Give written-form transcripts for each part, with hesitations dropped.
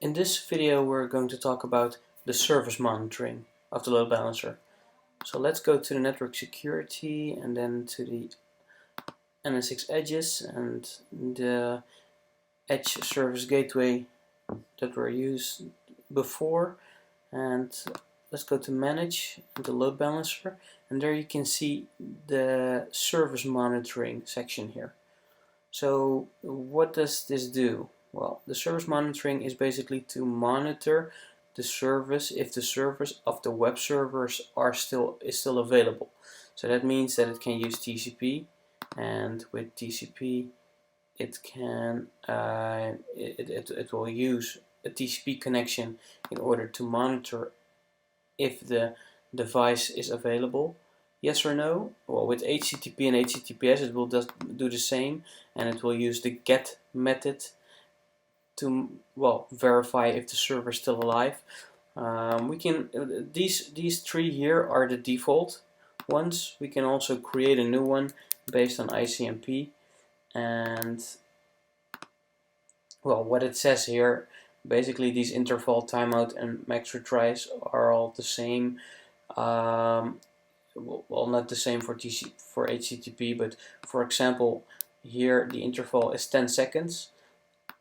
In this video we're going to talk about the service monitoring of the load balancer. So let's go to the network security and then to the NSX edges and the edge service gateway that were used before, and let's go to manage the load balancer, and there you can see the service monitoring section here. So what does this do? Well, the service monitoring is basically to monitor the service if the service of the web servers is still available. So that means that it can use TCP, and with TCP it can it will use a TCP connection in order to monitor if the device is available. Yes or no? Well, with HTTP and HTTPS it will just do the same, and it will use the GET method to verify if the server is still alive. We can these three here are the default ones. We can also create a new one based on ICMP, and well, what it says here, basically these interval, timeout, and max retries are all the same. Well, not the same for HTTP, but for example, here the interval is 10 seconds.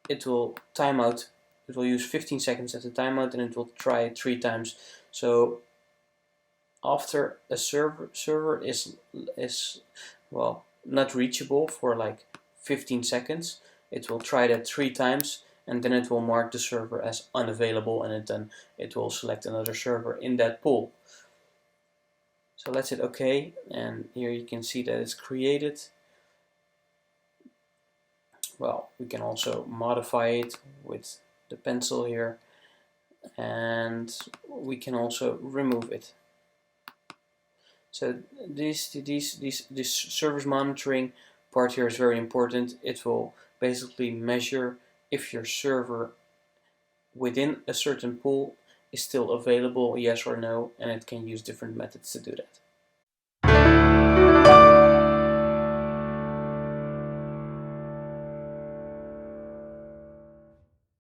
It will timeout. It will use 15 seconds as a timeout, and it will try it 3 times. So after a server is well not reachable for like 15 seconds, it will try that 3 times, and then it will mark the server as unavailable, and then it will select another server in that pool. So let's hit OK, and here you can see that it's created. Well, we can also modify it with the pencil here, and we can also remove it. So this service monitoring part here is very important. It will basically measure if your server within a certain pool is still available, yes or no, and it can use different methods to do that.